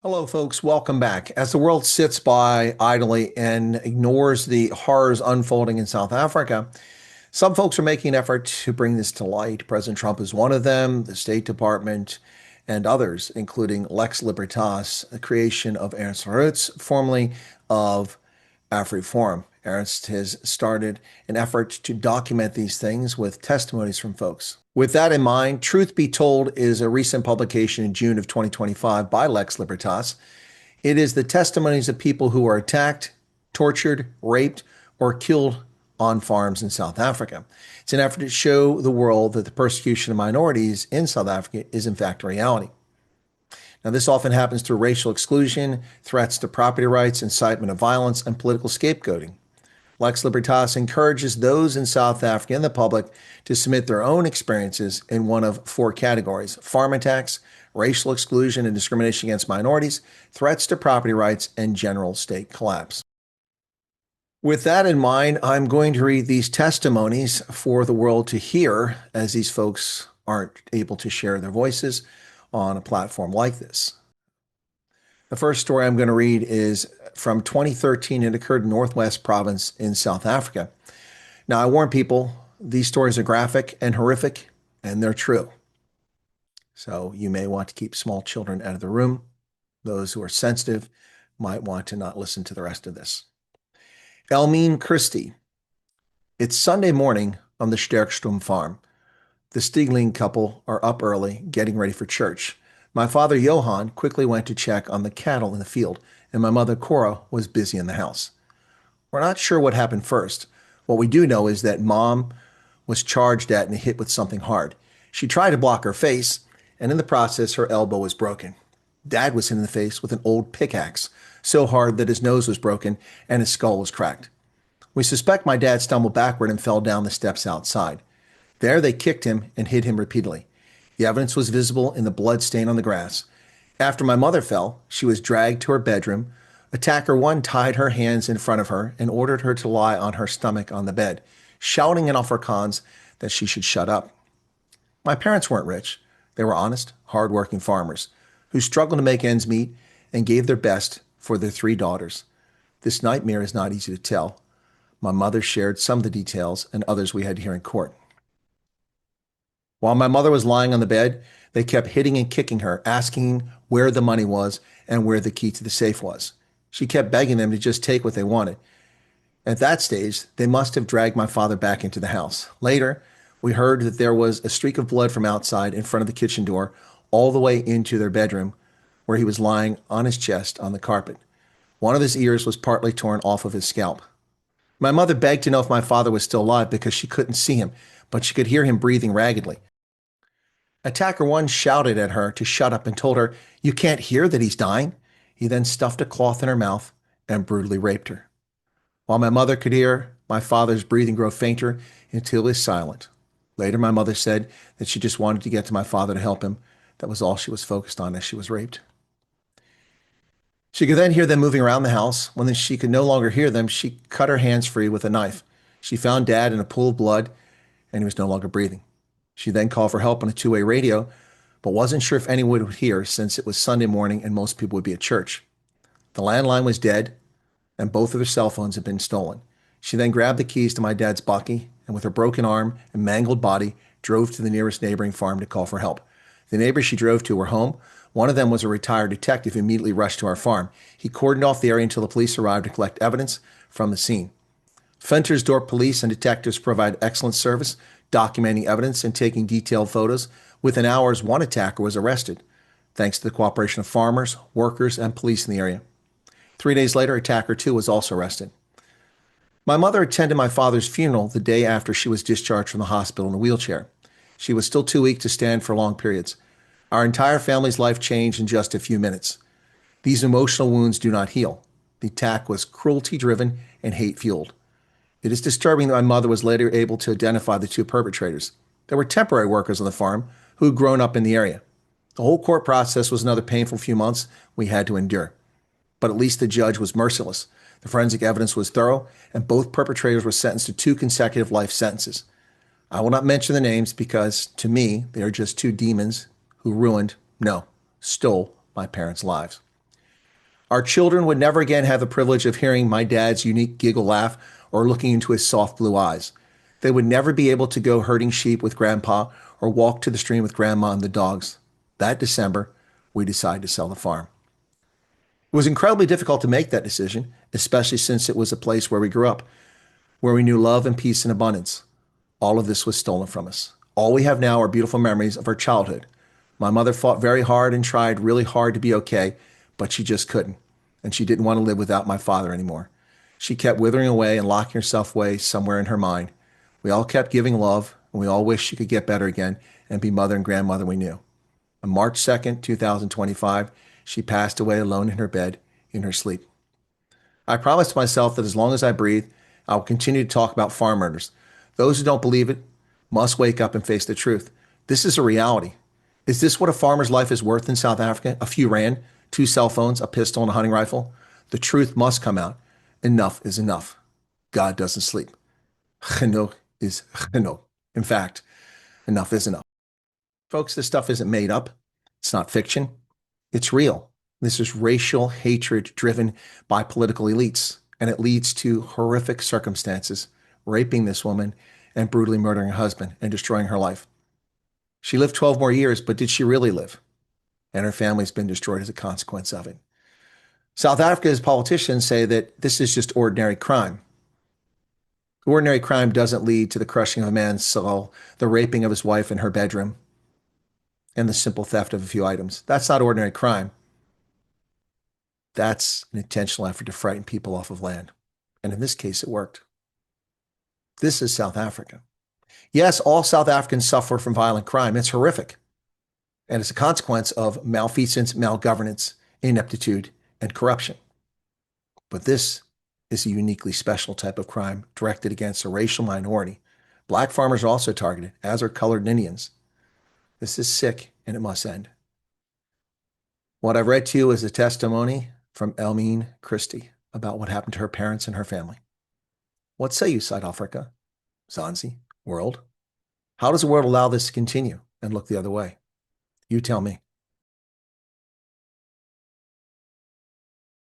Hello, folks. Welcome back. As the world sits by idly and ignores the horrors unfolding in South Africa, some folks are making an effort to bring this to light. President Trump is one of them, the State Department, and others, including Lex Libertas, the creation of Ernst Roots, formerly of AfriForum. Ernst has started an effort to document these things with testimonies from folks. With that in mind, Truth Be Told is a recent publication in June of 2025 by Lex Libertas. It is the testimonies of people who were attacked, tortured, raped, or killed on farms in South Africa. It's an effort to show the world that the persecution of minorities in South Africa is in fact a reality. Now, this often happens through racial exclusion, threats to property rights, incitement of violence, and political scapegoating. Lex Libertas encourages those in South Africa and the public to submit their own experiences in one of four categories: farm attacks, racial exclusion and discrimination against minorities, threats to property rights, and general state collapse. With that in mind, I'm going to read these testimonies for the world to hear, as these folks aren't able to share their voices on a platform like this. The first story I'm going to read is from 2013. It occurred in Northwest Province in South Africa. Now, I warn people, these stories are graphic and horrific, and they're true. So you may want to keep small children out of the room. Those who are sensitive might want to not listen to the rest of this. Elmine, Christie. It's Sunday morning on the Sterkstum farm. The Nicklin couple are up early, getting ready for church. My father, Johann, quickly went to check on the cattle in the field, and my mother, Cora, was busy in the house. We're not sure what happened first. What we do know is that Mom was charged at and hit with something hard. She tried to block her face, and in the process, her elbow was broken. Dad was hit in the face with an old pickaxe, so hard that his nose was broken and his skull was cracked. We suspect my dad stumbled backward and fell down the steps outside. There, they kicked him and hit him repeatedly. The evidence was visible in the blood stain on the grass. After my mother fell, she was dragged to her bedroom. Attacker one tied her hands in front of her and ordered her to lie on her stomach on the bed, shouting in Afrikaans that she should shut up. My parents weren't rich. They were honest, hard-working farmers who struggled to make ends meet and gave their best for their three daughters. This nightmare is not easy to tell. My mother shared some of the details and others we had to hear in court. While my mother was lying on the bed, they kept hitting and kicking her, asking where the money was and where the key to the safe was. She kept begging them to just take what they wanted. At that stage, they must have dragged my father back into the house. Later, we heard that there was a streak of blood from outside in front of the kitchen door all the way into their bedroom, where he was lying on his chest on the carpet. One of his ears was partly torn off of his scalp. My mother begged to know if my father was still alive because she couldn't see him, but she could hear him breathing raggedly. Attacker one shouted at her to shut up and told her, "You can't hear that he's dying." He then stuffed a cloth in her mouth and brutally raped her. While my mother could hear my father's breathing grow fainter until he was silent. Later, my mother said that she just wanted to get to my father to help him. That was all she was focused on as she was raped. She could then hear them moving around the house. When she could no longer hear them, she cut her hands free with a knife. She found Dad in a pool of blood, and he was no longer breathing. She then called for help on a two-way radio, but wasn't sure if anyone would hear since it was Sunday morning and most people would be at church. The landline was dead, and both of their cell phones had been stolen. She then grabbed the keys to my dad's bakkie, and with her broken arm and mangled body, drove to the nearest neighboring farm to call for help. The neighbors she drove to were home. One of them was a retired detective who immediately rushed to our farm. He cordoned off the area until the police arrived to collect evidence from the scene. Ventersdorp police and detectives provide excellent service, documenting evidence and taking detailed photos. Within hours, one attacker was arrested, thanks to the cooperation of farmers, workers, and police in the area. 3 days later, attacker two was also arrested. My mother attended my father's funeral the day after she was discharged from the hospital in a wheelchair. She was still too weak to stand for long periods. Our entire family's life changed in just a few minutes. These emotional wounds do not heal. The attack was cruelty-driven and hate-fueled. It is disturbing that my mother was later able to identify the two perpetrators. They were temporary workers on the farm who had grown up in the area. The whole court process was another painful few months we had to endure. But at least the judge was merciless. The forensic evidence was thorough, and both perpetrators were sentenced to 2 consecutive life sentences. I will not mention the names because, to me, they are just two demons who stole my parents' lives. Our children would never again have the privilege of hearing my dad's unique giggle laugh or looking into his soft blue eyes. They would never be able to go herding sheep with grandpa or walk to the stream with grandma and the dogs. That December, we decided to sell the farm. It was incredibly difficult to make that decision, especially since it was a place where we grew up, where we knew love and peace and abundance. All of this was stolen from us. All we have now are beautiful memories of our childhood. My mother fought very hard and tried really hard to be okay, but she just couldn't. And she didn't want to live without my father anymore. She kept withering away and locking herself away somewhere in her mind. We all kept giving love, and we all wished she could get better again and be mother and grandmother we knew. On March 2nd, 2025, she passed away alone in her bed in her sleep. I promised myself that as long as I breathe, I will continue to talk about farm murders. Those who don't believe it must wake up and face the truth. This is a reality. Is this what a farmer's life is worth in South Africa? A few rand, 2 cell phones, a pistol, and a hunting rifle? The truth must come out. Enough is enough. God doesn't sleep. Genoeg is genoeg. In fact, enough is enough. Folks, this stuff isn't made up. It's not fiction. It's real. This is racial hatred driven by political elites, and it leads to horrific circumstances, raping this woman and brutally murdering her husband and destroying her life. She lived 12 more years, but did she really live? And her family's been destroyed as a consequence of it. South Africa's politicians say that this is just ordinary crime. Ordinary crime doesn't lead to the crushing of a man's soul, the raping of his wife in her bedroom, and the simple theft of a few items. That's not ordinary crime. That's an intentional effort to frighten people off of land. And in this case, it worked. This is South Africa. Yes, all South Africans suffer from violent crime. It's horrific. And it's a consequence of malfeasance, malgovernance, ineptitude, and corruption. But this is a uniquely special type of crime directed against a racial minority. Black farmers are also targeted, as are colored Indians. This is sick, and it must end. What I've read to you is a testimony from Elmine Christie about what happened to her parents and her family. What say you, South Africa, Zanzi, world? How does the world allow this to continue and look the other way? You tell me.